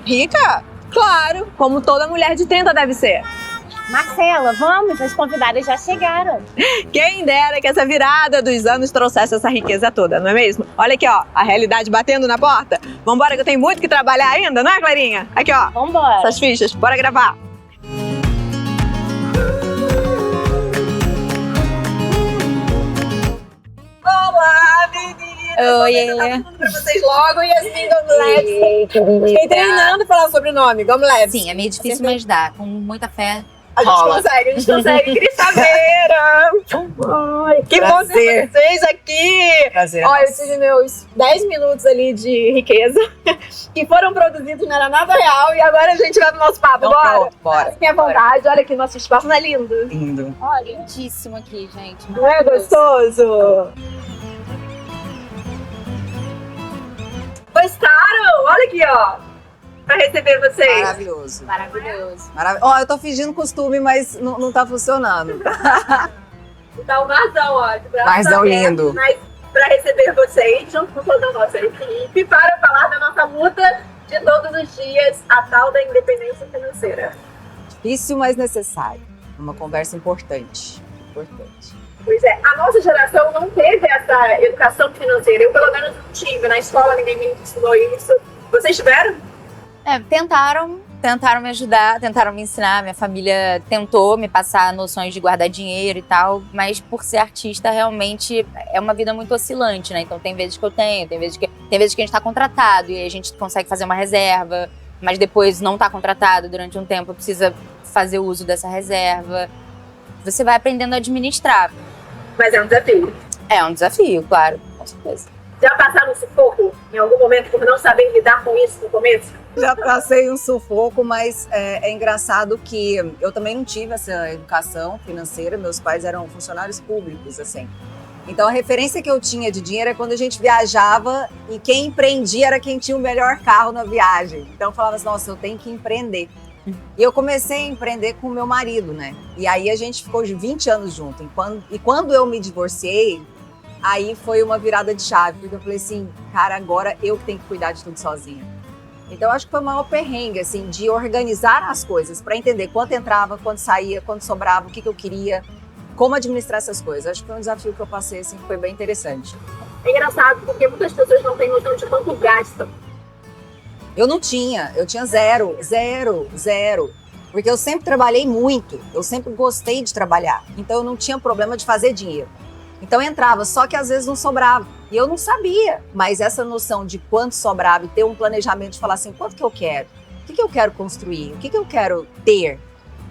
Rica? Claro, como toda mulher de 30 deve ser. Marcela, vamos, as convidadas já chegaram. Quem dera que essa virada dos anos trouxesse essa riqueza toda, não é mesmo? Olha aqui, ó, a realidade batendo na porta. Vambora que eu tenho muito que trabalhar ainda, não é, Clarinha? Aqui, ó, Vambora. essas fichas, bora gravar. Olá, meninas! Oi, Ele. Pra vocês logo, Yasmin Gomes. Fiquei treinando falar o sobrenome, Gomes. Sim, é meio difícil, mas dá. Com muita fé. A gente consegue. Cris Taveira! Ai, que bom ter vocês aqui! Prazer. Olha, eu tive meus 10 minutos ali de riqueza, que foram produzidos, não era nada real, e agora a gente vai pro nosso papo, Então, bora? pronto, bora. Fiquem à vontade, olha aqui, nosso espaço não é lindo? Lindo. Ó, lindíssimo aqui, gente. Não é gostoso? Gostaram? Olha aqui, ó. Pra receber vocês. Maravilhoso. Maravilhoso. Ó, eu tô fingindo costume, mas não tá funcionando. Tá um marzão, ó. de braços Marzão abertos, lindo. Mas pra receber vocês, junto com toda a nossa equipe, para falar da nossa luta de todos os dias, a tal da independência financeira. Difícil, mas necessário. Uma conversa importante. Importante. Pois é, a nossa geração não teve essa educação financeira. Eu, pelo menos, não tive. Na escola, ninguém me ensinou isso. Vocês tiveram? Tentaram me ajudar, tentaram me ensinar. Minha família tentou me passar noções de guardar dinheiro e tal, mas por ser artista, realmente é uma vida muito oscilante, né? Então tem vezes que eu tenho, tem vezes que a gente tá contratado e a gente consegue fazer uma reserva, mas depois não tá contratado durante um tempo, precisa fazer uso dessa reserva. Você vai aprendendo a administrar. Mas é um desafio. É um desafio, claro, com certeza. Já passaram sufoco em algum momento por não saber lidar com isso no começo? Já passei um sufoco, mas é engraçado que eu também não tive essa educação financeira. Meus pais eram funcionários públicos, assim. Então a referência que eu tinha de dinheiro é quando a gente viajava e quem empreendia era quem tinha o melhor carro na viagem. Então eu falava assim, nossa, eu tenho que empreender. E eu comecei a empreender com o meu marido, né? E aí a gente ficou 20 anos junto. E quando eu me divorciei, aí foi uma virada de chave, porque eu falei assim, cara, agora eu que tenho que cuidar de tudo sozinha. Então eu acho que foi o maior perrengue, assim, de organizar as coisas, para entender quanto entrava, quanto saía, quanto sobrava, o que eu queria, como administrar essas coisas. Acho que foi um desafio que eu passei, assim, que foi bem interessante. É engraçado, porque muitas pessoas não têm noção de quanto gastam. Eu tinha zero. Porque eu sempre trabalhei muito, eu sempre gostei de trabalhar. Então eu não tinha problema de fazer dinheiro. Então entrava, só que às vezes não sobrava. E eu não sabia. Mas essa noção de quanto sobrava e ter um planejamento de falar assim, quanto que eu quero? O que eu quero construir? O que eu quero ter?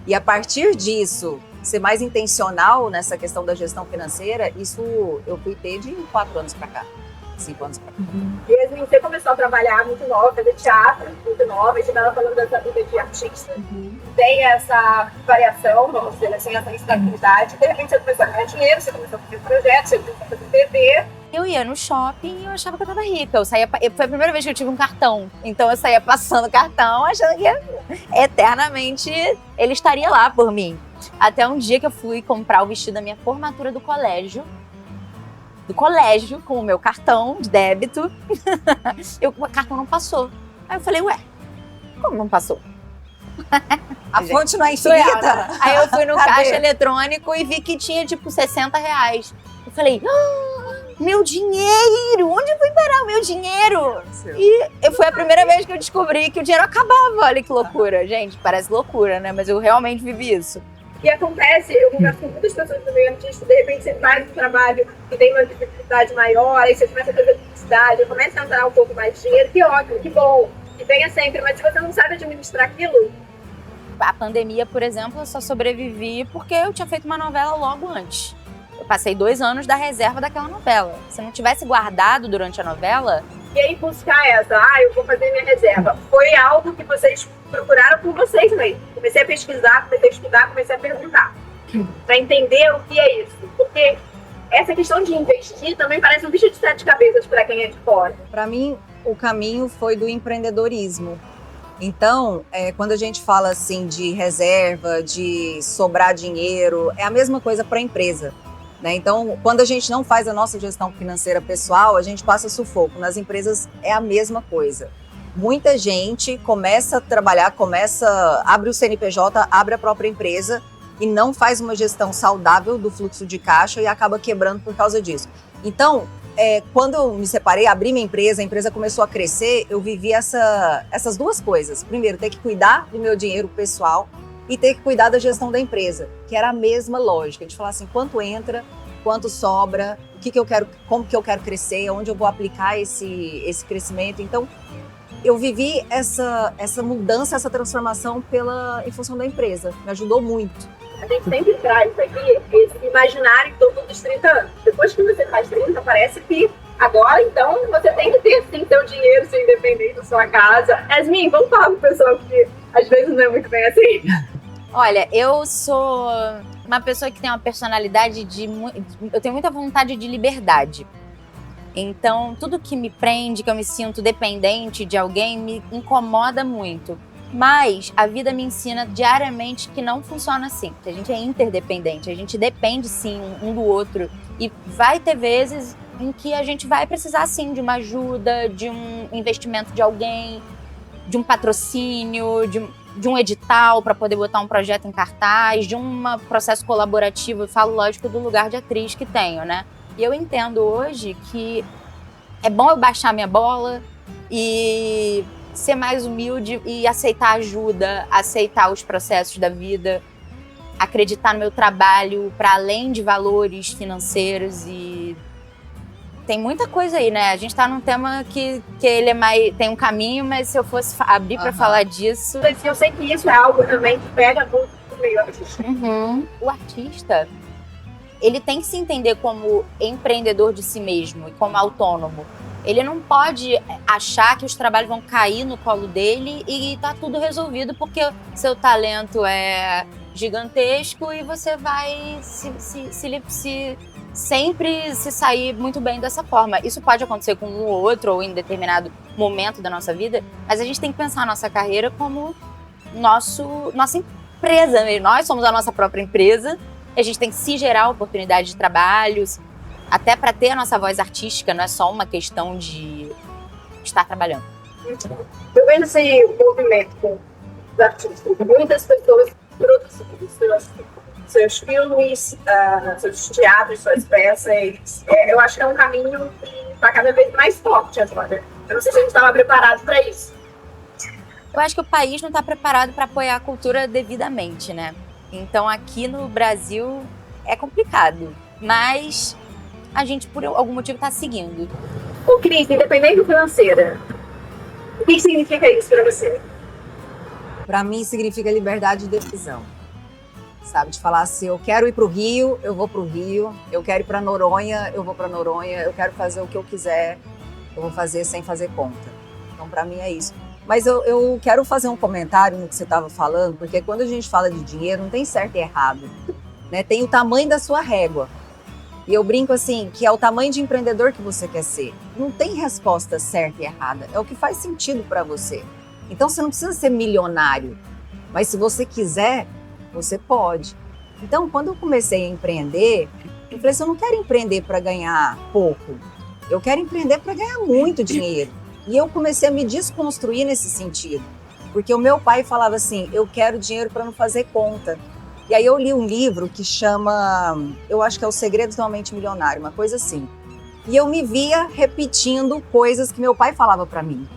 E a partir disso, ser mais intencional nessa questão da gestão financeira, isso eu fui ter de 4 anos para cá. 5 anos pra cá. Yasmin, você começou a trabalhar muito nova, fazer teatro muito nova, e você estava falando dessa vida de artista. Tem essa variação, vamos dizer assim, essa instabilidade. De repente você começou a ganhar dinheiro, você começou a fazer projetos, você começou a fazer TV. Eu ia no shopping e eu achava que eu tava rica. Foi a primeira vez que eu tive um cartão. Então eu saía passando cartão, achando que eternamente ele estaria lá por mim. Até um dia que eu fui comprar o vestido da minha formatura do colégio, com o meu cartão de débito. O cartão não passou. Aí eu falei, ué, como não passou? A fonte não é infinita. Aí eu fui no Cadê? caixa eletrônico e vi que tinha tipo R$60. Eu falei, meu dinheiro! Onde foi parar o meu dinheiro? E foi a primeira vez que eu descobri que o dinheiro acabava. Olha que loucura. Gente, parece loucura, né? Mas eu realmente vivi isso. E acontece, eu converso com muitas pessoas do meio artístico, de repente você faz um trabalho que tem uma dificuldade maior, aí você começa a fazer publicidade, começa a entrar um pouco mais de dinheiro, que ótimo, que bom, que venha sempre, mas se você não sabe administrar aquilo... A pandemia, por exemplo, eu só sobrevivi porque eu tinha feito uma novela logo antes. Eu passei 2 anos da reserva daquela novela. Se eu não tivesse guardado durante a novela... E aí buscar essa, eu vou fazer minha reserva. Foi algo que vocês procuraram por vocês mesmo. Comecei a pesquisar, comecei a estudar, comecei a perguntar. Para entender o que é isso. Porque essa questão de investir também parece um bicho de 7 cabeças para quem é de fora. Para mim, o caminho foi do empreendedorismo. Então, quando a gente fala assim de reserva, de sobrar dinheiro, é a mesma coisa para a empresa. Né? Então, quando a gente não faz a nossa gestão financeira pessoal, a gente passa sufoco. Nas empresas é a mesma coisa. muita gente começa a trabalhar, abre o CNPJ, abre a própria empresa e não faz uma gestão saudável do fluxo de caixa e acaba quebrando por causa disso. Então, quando eu me separei, abri minha empresa, a empresa começou a crescer, eu vivi essas duas coisas. Primeiro, ter que cuidar do meu dinheiro pessoal e ter que cuidar da gestão da empresa, que era a mesma lógica, de falar assim, quanto entra, quanto sobra, o que eu quero, como que eu quero crescer, onde eu vou aplicar esse crescimento. Então, eu vivi essa mudança, essa transformação em função da empresa. Me ajudou muito. A gente sempre traz aqui esse imaginário em torno dos 30 anos. Depois que você faz 30, parece que agora, então, você tem que ter, sim, seu dinheiro, seu independente, sua casa. Yasmin, vamos falar pro pessoal que às vezes não é muito bem assim. Olha, eu sou uma pessoa que tem uma personalidade eu tenho muita vontade de liberdade. Então, tudo que me prende, que eu me sinto dependente de alguém, me incomoda muito. Mas a vida me ensina diariamente que não funciona assim. Que a gente é interdependente, a gente depende sim um do outro. E vai ter vezes em que a gente vai precisar sim de uma ajuda, de um investimento de alguém, de um patrocínio, de um edital para poder botar um projeto em cartaz, de um processo colaborativo. Eu falo, lógico, do lugar de atriz que tenho, né? E eu entendo hoje que é bom eu baixar minha bola e ser mais humilde e aceitar ajuda, aceitar os processos da vida, acreditar no meu trabalho para além de valores financeiros. E tem muita coisa aí, né? A gente tá num tema que ele é mais, tem um caminho, mas se eu fosse abrir para falar disso... Eu sei que isso é algo também que pega muito no meio artístico. O artista, ele tem que se entender como empreendedor de si mesmo e como autônomo. Ele não pode achar que os trabalhos vão cair no colo dele e tá tudo resolvido porque seu talento é gigantesco e você vai sempre se sair muito bem dessa forma. Isso pode acontecer com um ou outro ou em determinado momento da nossa vida, mas a gente tem que pensar a nossa carreira como nossa empresa mesmo. Nós somos a nossa própria empresa. A gente tem que se gerar oportunidades de trabalhos, até para ter a nossa voz artística, não é só uma questão de estar trabalhando. Eu vejo esse movimento com os artistas, muitas pessoas produzindo seus filmes, seus teatros, suas peças. Eu acho que é um caminho que está cada vez mais forte agora. Eu não sei se a gente estava preparado para isso. Eu acho que o país não está preparado para apoiar a cultura devidamente, né? Então aqui no Brasil é complicado, mas a gente por algum motivo está seguindo. O Cris, independente financeira, o que significa isso para você? Para mim significa liberdade de decisão, sabe? De falar assim, eu quero ir para o Rio, eu vou para o Rio, eu quero ir para Noronha, eu vou para Noronha, eu quero fazer o que eu quiser, eu vou fazer sem fazer conta. Então para mim é isso. Mas eu quero fazer um comentário no que você estava falando, porque quando a gente fala de dinheiro, não tem certo e errado, né? Tem o tamanho da sua régua. E eu brinco assim, que é o tamanho de empreendedor que você quer ser. Não tem resposta certa e errada, é o que faz sentido para você. Então você não precisa ser milionário, mas se você quiser, você pode. Então quando eu comecei a empreender, eu falei assim, eu não quero empreender para ganhar pouco, eu quero empreender para ganhar muito dinheiro. E eu comecei a me desconstruir nesse sentido, porque o meu pai falava assim, eu quero dinheiro para não fazer conta. E aí eu li um livro que chama, eu acho que é O Segredo de uma Mente Milionária, uma coisa assim. E eu me via repetindo coisas que meu pai falava para mim.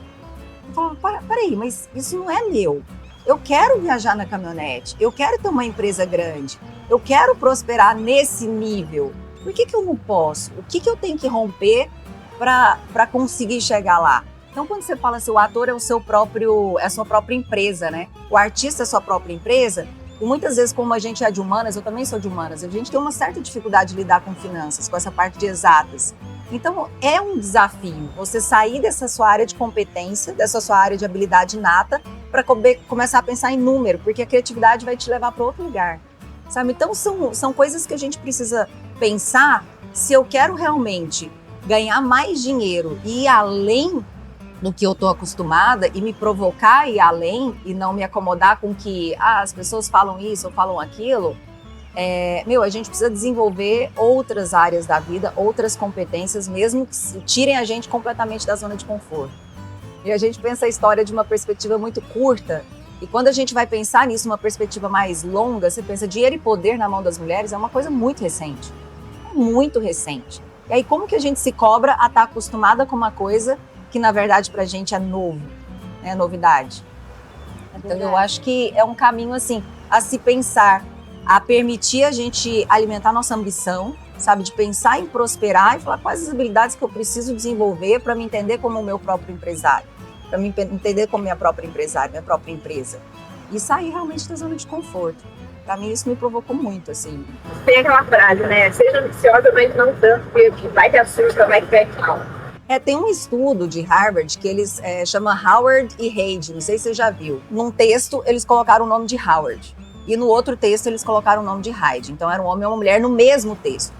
Eu falava, peraí, mas isso não é meu. Eu quero viajar na caminhonete, eu quero ter uma empresa grande, eu quero prosperar nesse nível. Por que eu não posso? O que eu tenho que romper para conseguir chegar lá? Então, quando você fala assim, o ator é a sua própria empresa, né? O artista é a sua própria empresa. E muitas vezes, como a gente é de humanas, eu também sou de humanas, a gente tem uma certa dificuldade de lidar com finanças, com essa parte de exatas. Então, é um desafio você sair dessa sua área de competência, dessa sua área de habilidade inata, para começar a pensar em número, porque a criatividade vai te levar para outro lugar, sabe? Então, são coisas que a gente precisa pensar se eu quero realmente ganhar mais dinheiro e ir além do que eu estou acostumada e me provocar a ir além e não me acomodar com que as pessoas falam isso ou falam aquilo, a gente precisa desenvolver outras áreas da vida, outras competências, mesmo que tirem a gente completamente da zona de conforto. E a gente pensa a história de uma perspectiva muito curta. E quando a gente vai pensar nisso, uma perspectiva mais longa, você pensa dinheiro e poder na mão das mulheres é uma coisa muito recente. Muito recente. E aí como que a gente se cobra a estar acostumada com uma coisa que na verdade pra gente é novo, é novidade. Então eu acho que é um caminho assim, a se pensar, a permitir a gente alimentar nossa ambição, sabe, de pensar em prosperar e falar quais as habilidades que eu preciso desenvolver para me entender como o meu próprio empresário, para me entender como minha própria empresária, minha própria empresa. E sair realmente da zona de conforto. Para mim isso me provocou muito, assim. Tem aquela frase, né? Seja ambiciosa, mas não tanto, porque vai que assusta, vai que pega mal. Tem um estudo de Harvard que eles chama Howard e Hayden, não sei se você já viu. Num texto eles colocaram o nome de Howard e no outro texto eles colocaram o nome de Hayden. Então era um homem e uma mulher no mesmo texto.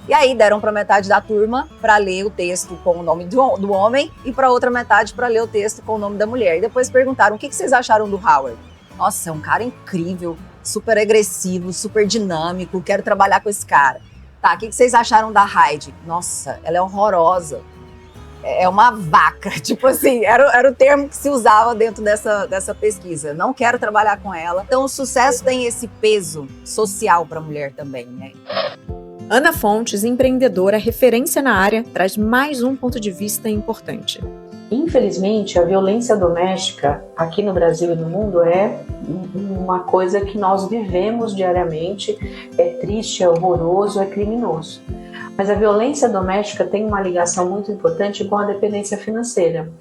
E aí deram para metade da turma para ler o texto com o nome do homem e para outra metade para ler o texto com o nome da mulher. E depois perguntaram o que vocês acharam do Howard. Nossa, é um cara incrível, super agressivo, super dinâmico, quero trabalhar com esse cara. Tá, o que vocês acharam da Hayden? Nossa, ela é horrorosa. É uma vaca, tipo assim, era o termo que se usava dentro dessa pesquisa. Não quero trabalhar com ela. Então o sucesso tem esse peso social para a mulher também, né? Ana Fontes, empreendedora, referência na área, traz mais um ponto de vista importante. Infelizmente, a violência doméstica aqui no Brasil e no mundo é uma coisa que nós vivemos diariamente, é triste, é horroroso, é criminoso. Mas a violência doméstica tem uma ligação muito importante com a dependência financeira.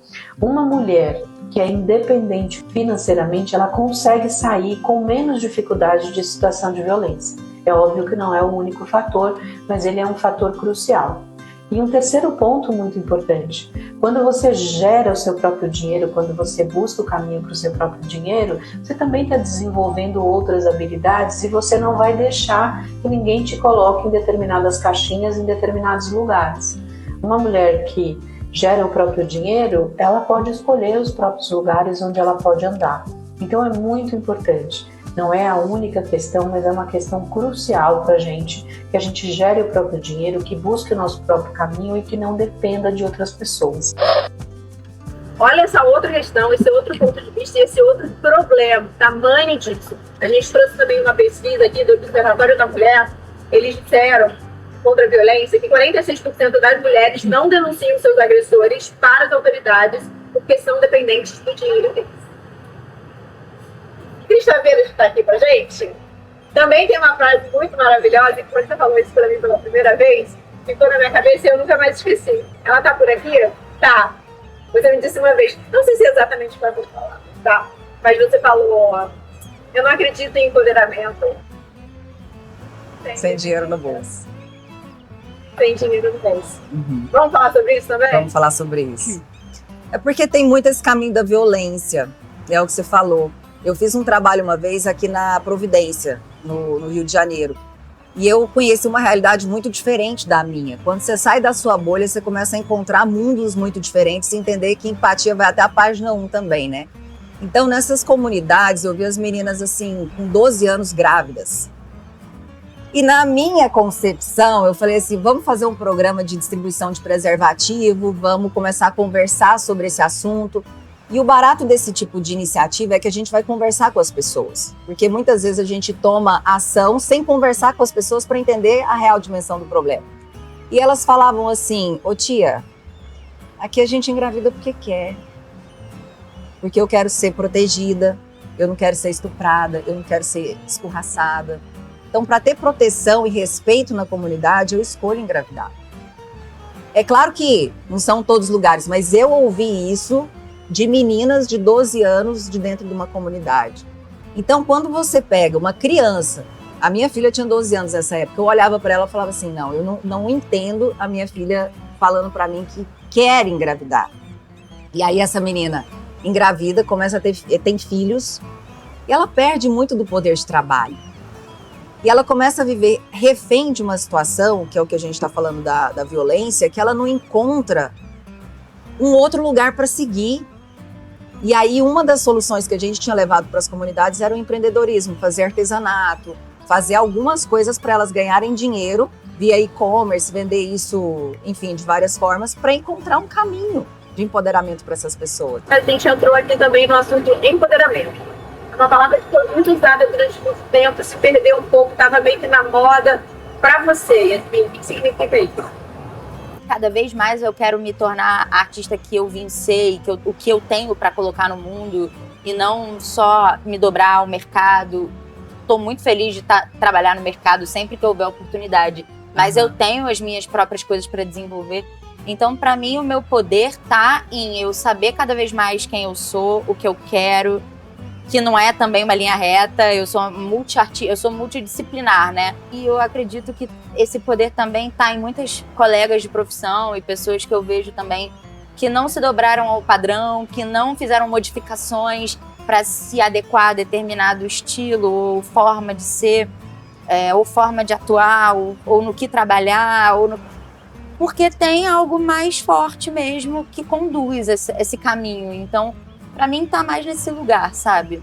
Uma mulher que é independente financeiramente, ela consegue sair com menos dificuldade de situação de violência. É óbvio que não é o único fator, mas ele é um fator crucial. E um terceiro ponto muito importante, quando você gera o seu próprio dinheiro, quando você busca o caminho para o seu próprio dinheiro, você também está desenvolvendo outras habilidades e você não vai deixar que ninguém te coloque em determinadas caixinhas, em determinados lugares. Uma mulher que gera o próprio dinheiro, ela pode escolher os próprios lugares onde ela pode andar. Então é muito importante. Não é a única questão, mas é uma questão crucial para a gente, que a gente gere o próprio dinheiro, que busque o nosso próprio caminho e que não dependa de outras pessoas. Olha essa outra questão, esse outro ponto de vista e esse outro problema, tamanho disso. A gente trouxe também uma pesquisa aqui do Observatório da Mulher, eles disseram, contra a violência, que 46% das mulheres não denunciam seus agressores para as autoridades porque são dependentes do dinheiro deles. Cris Taveira está aqui pra gente. Também tem uma frase muito maravilhosa, e quando você falou isso pra mim pela primeira vez, ficou na minha cabeça e eu nunca mais esqueci. Ela tá por aqui? Tá. Você me disse uma vez, não sei se é exatamente o que eu vou falar, tá? Mas você falou, ó, eu não acredito em empoderamento Sem dinheiro no bolso. Sem dinheiro no bolso. Vamos falar sobre isso também? Vamos falar sobre isso. É porque tem muito esse caminho da violência, é o que você falou. Eu fiz um trabalho uma vez aqui na Providência, no Rio de Janeiro. E eu conheci uma realidade muito diferente da minha. Quando você sai da sua bolha, você começa a encontrar mundos muito diferentes e entender que empatia vai até a página 1 também, né? Então, nessas comunidades, eu vi as meninas, assim, com 12 anos grávidas. E na minha concepção, eu falei assim, vamos fazer um programa de distribuição de preservativo, vamos começar a conversar sobre esse assunto. E o barato desse tipo de iniciativa é que a gente vai conversar com as pessoas. Porque muitas vezes a gente toma ação sem conversar com as pessoas para entender a real dimensão do problema. E elas falavam assim, ô tia, aqui a gente engravida porque quer. Porque eu quero ser protegida, eu não quero ser estuprada, eu não quero ser escorraçada. Então, para ter proteção e respeito na comunidade, eu escolho engravidar. É claro que não são todos os lugares, mas eu ouvi isso de meninas de 12 anos de dentro de uma comunidade. Então, quando você pega uma criança, a minha filha tinha 12 anos nessa época, eu olhava para ela e falava assim, não, eu não entendo a minha filha falando para mim que quer engravidar. E aí essa menina engravida, começa a tem filhos, e ela perde muito do poder de trabalho. E ela começa a viver refém de uma situação, que é o que a gente está falando da violência, que ela não encontra um outro lugar para seguir. E aí uma das soluções que a gente tinha levado para as comunidades era o empreendedorismo, fazer artesanato, fazer algumas coisas para elas ganharem dinheiro via e-commerce, vender isso, enfim, de várias formas, para encontrar um caminho. de empoderamento para essas pessoas? A gente entrou aqui também no assunto empoderamento. É uma palavra que foi muito usada durante muito tempo, se perdeu um pouco, estava meio que na moda. Para você, Yasmin, o que significa isso? Cada vez mais eu quero me tornar a artista que eu vim ser e o que eu tenho para colocar no mundo e não só me dobrar ao mercado. Estou muito feliz de trabalhar no mercado sempre que houver oportunidade, mas eu tenho as minhas próprias coisas para desenvolver. Então, para mim, o meu poder tá em eu saber cada vez mais quem eu sou, o que eu quero, que não é também uma linha reta, eu sou multidisciplinar, né? E eu acredito que esse poder também tá em muitas colegas de profissão e pessoas que eu vejo também que não se dobraram ao padrão, que não fizeram modificações para se adequar a determinado estilo ou forma de ser, ou forma de atuar, ou no que trabalhar, porque tem algo mais forte mesmo que conduz esse caminho. Então, pra mim, tá mais nesse lugar, sabe?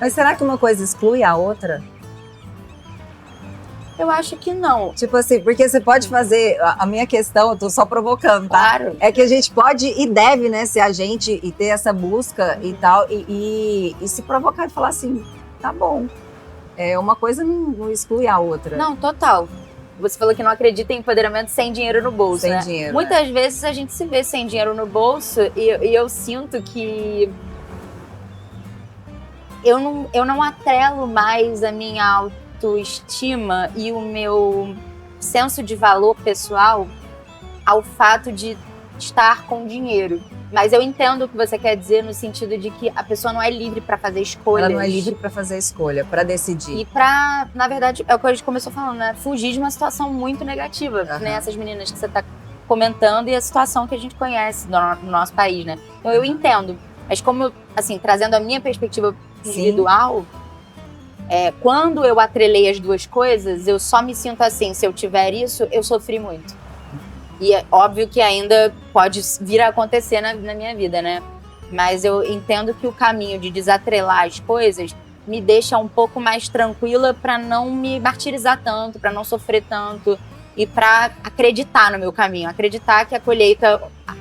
Mas será que uma coisa exclui a outra? Eu acho que não. Tipo assim, porque você pode fazer... A minha questão, eu tô só provocando, tá? Claro. É que a gente pode e deve, né, ser a gente e ter essa busca e tal, e se provocar e falar assim, tá bom. Uma coisa não exclui a outra. Não, total. Você falou que não acredita em empoderamento sem dinheiro no bolso, Sem né? dinheiro, Muitas vezes a gente se vê sem dinheiro no bolso e eu sinto que eu não atrelo mais a minha autoestima e o meu senso de valor pessoal ao fato de estar com dinheiro. Mas eu entendo o que você quer dizer no sentido de que a pessoa não é livre para fazer escolhas. Ela não é livre para fazer escolha, para decidir. E pra, na verdade, é o que a gente começou falando, né? Fugir de uma situação muito negativa, né? Essas meninas que você tá comentando e a situação que a gente conhece no nosso país, né? Então eu entendo. Mas como, assim, trazendo a minha perspectiva individual, quando eu atrelei as duas coisas, eu só me sinto assim, se eu tiver isso, eu sofri muito. E é óbvio que ainda pode vir a acontecer na minha vida, né? Mas eu entendo que o caminho de desatrelar as coisas me deixa um pouco mais tranquila para não me martirizar tanto, para não sofrer tanto e para acreditar no meu caminho. Acreditar que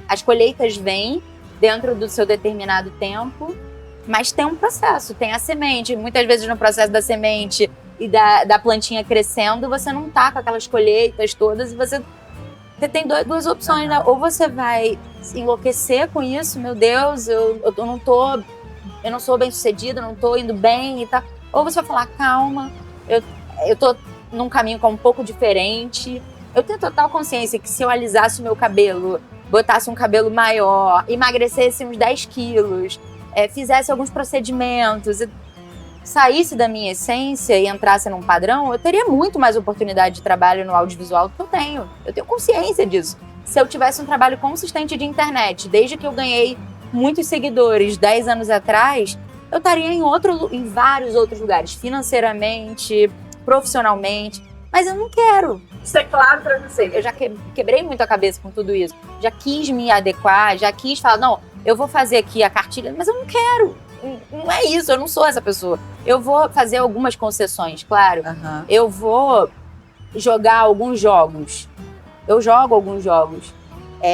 as colheitas vêm dentro do seu determinado tempo, mas tem um processo, tem a semente. Muitas vezes no processo da semente e da plantinha crescendo, você não tá com aquelas colheitas todas e você tem duas opções, né? Ou você vai enlouquecer com isso, meu Deus, eu não sou bem sucedida, não tô indo bem e tal. Ou você vai falar, calma, eu tô num caminho que é um pouco diferente. Eu tenho total consciência que se eu alisasse o meu cabelo, botasse um cabelo maior, emagrecesse uns 10 quilos, fizesse alguns procedimentos, saísse da minha essência e entrasse num padrão, eu teria muito mais oportunidade de trabalho no audiovisual do que eu tenho. Eu tenho consciência disso. Se eu tivesse um trabalho consistente de internet, desde que eu ganhei muitos seguidores 10 anos atrás, eu estaria em vários outros lugares, financeiramente, profissionalmente, mas eu não quero. Isso é claro pra você. Eu já quebrei muito a cabeça com tudo isso. Já quis me adequar, já quis falar, não, eu vou fazer aqui a cartilha, mas eu não quero. Não é isso, eu não sou essa pessoa. Eu vou fazer algumas concessões, claro. Eu vou jogar alguns jogos. Eu jogo alguns jogos.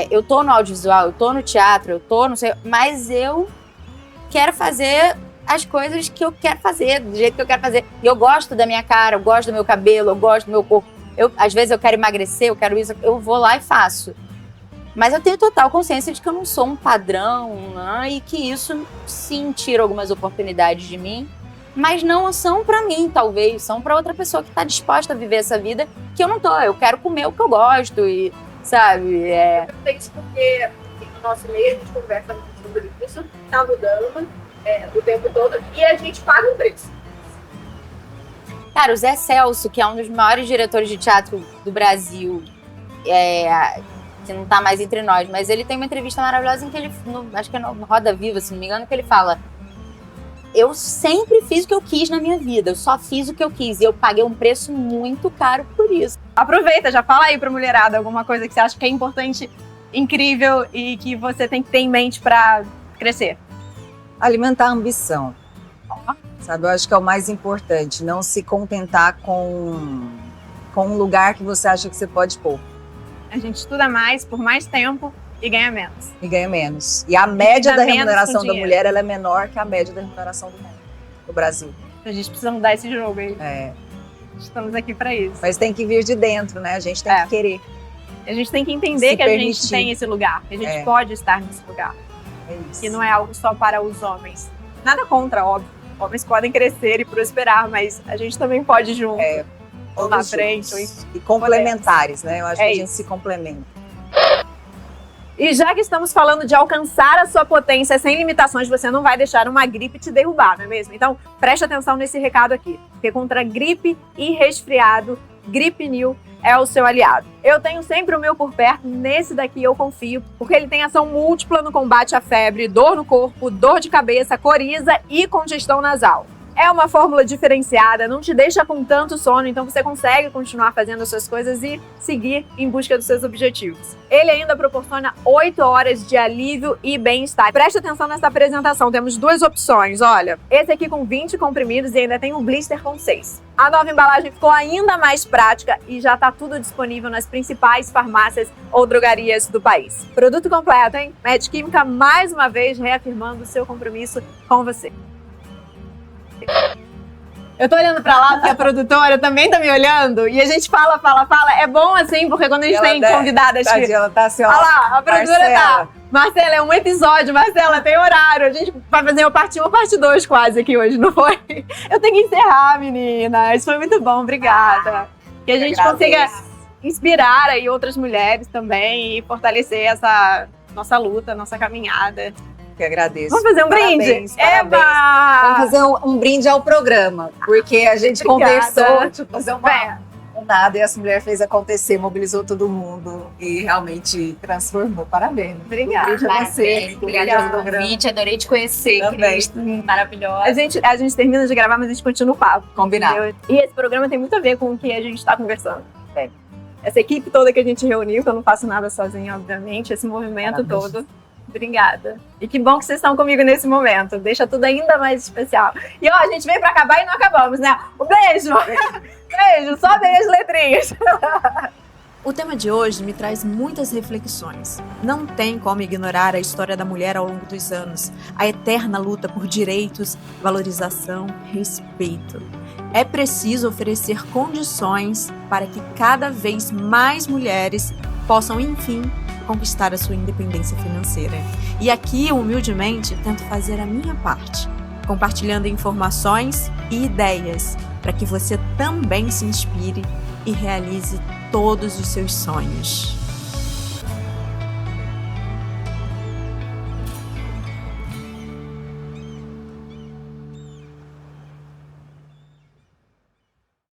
Eu tô no audiovisual, eu tô no teatro, eu tô, não sei, mas eu quero fazer as coisas que eu quero fazer, do jeito que eu quero fazer. E eu gosto da minha cara, eu gosto do meu cabelo, eu gosto do meu corpo. Às vezes eu quero emagrecer, eu quero isso, eu vou lá e faço. Mas eu tenho total consciência de que eu não sou um padrão, né? E que isso sim tira algumas oportunidades de mim, mas não são pra mim, talvez, são pra outra pessoa que tá disposta a viver essa vida que eu não tô. Eu quero comer o que eu gosto e, sabe? Eu perguntei isso porque no nosso meio a gente conversa muito sobre isso, tá mudando o tempo todo e a gente paga um preço. Cara, o Zé Celso, que é um dos maiores diretores de teatro do Brasil, que não tá mais entre nós, mas ele tem uma entrevista maravilhosa em que ele, acho que é no Roda Viva, se não me engano, que ele fala: eu sempre fiz o que eu quis na minha vida, eu só fiz o que eu quis e eu paguei um preço muito caro por isso. Aproveita, já fala aí pra mulherada alguma coisa que você acha que é importante, incrível e que você tem que ter em mente pra crescer. Alimentar a ambição. Sabe, eu acho que é o mais importante, não se contentar com um lugar que você acha que você pode pôr. A gente estuda mais, por mais tempo, E ganha menos. E ganha menos. E a média dá da menos remuneração com da dinheiro. mulher ela é menor que a média da remuneração do homem no Brasil. A gente precisa mudar esse jogo aí. É. Estamos aqui para isso. Mas tem que vir de dentro, né? A gente tem que querer. A gente tem que entender Se que a gente permitir. tem esse lugar, que a gente É. pode estar nesse lugar. É isso. Que não é algo só para os homens. Nada contra, óbvio. Homens podem crescer e prosperar, mas a gente também pode ir junto. É. Ou na Todos frente. Ou juntos. E complementares, né? Eu acho É que a gente isso. se complementa. E já que estamos falando de alcançar a sua potência sem limitações, você não vai deixar uma gripe te derrubar, não é mesmo? Então, preste atenção nesse recado aqui. Porque contra gripe e resfriado, Gripinil é o seu aliado. Eu tenho sempre o meu por perto, nesse daqui eu confio, porque ele tem ação múltipla no combate à febre, dor no corpo, dor de cabeça, coriza e congestão nasal. É uma fórmula diferenciada, não te deixa com tanto sono, então você consegue continuar fazendo as suas coisas e seguir em busca dos seus objetivos. Ele ainda proporciona 8 horas de alívio e bem-estar. Preste atenção nessa apresentação, temos 2 opções, olha. Esse aqui com 20 comprimidos e ainda tem um blister com 6. A nova embalagem ficou ainda mais prática e já está tudo disponível nas principais farmácias ou drogarias do país. Produto completo, hein? Med Química mais uma vez reafirmando o seu compromisso com você. Eu tô olhando pra lá porque a produtora também tá me olhando e a gente fala. É bom assim, porque quando a gente Ela tem deve- convidadas que... Tadinha, ela tá assim, ó. Olha lá, a produtora Marcela. tá. Marcela, é um episódio, Marcela, tem horário. A gente vai fazer uma parte 1 ou parte 2 quase aqui hoje, não foi? Eu tenho que encerrar, meninas. Foi muito bom, obrigada. Que a gente consiga inspirar aí outras mulheres também e fortalecer essa nossa luta, nossa caminhada. Que agradeço. Vamos fazer um brinde? Parabéns, parabéns. Eba! Vamos fazer um brinde ao programa, porque a gente Obrigada. conversou, tipo, fazer Vé, um nada e essa mulher fez acontecer, mobilizou todo mundo e realmente transformou. Parabéns. Obrigada. Brinde a você. Obrigada pelo convite, adorei te conhecer, Também. Cristo. Maravilhosa. A gente termina de gravar, mas a gente continua o papo. Combinado. Entendeu? E esse programa tem muito a ver com o que a gente está conversando. É. Essa equipe toda que a gente reuniu, que eu não faço nada sozinha, obviamente, esse movimento Parabéns. todo. Obrigada. E que bom que vocês estão comigo nesse momento. Deixa tudo ainda mais especial. E ó, a gente veio pra acabar e não acabamos, né? Um beijo! Beijo, só bem as letrinhas. O tema de hoje me traz muitas reflexões. Não tem como ignorar a história da mulher ao longo dos anos, a eterna luta por direitos, valorização, respeito. É preciso oferecer condições para que cada vez mais mulheres possam, enfim, conquistar a sua independência financeira. E aqui, humildemente, tento fazer a minha parte, compartilhando informações e ideias para que você também se inspire e realize todos os seus sonhos.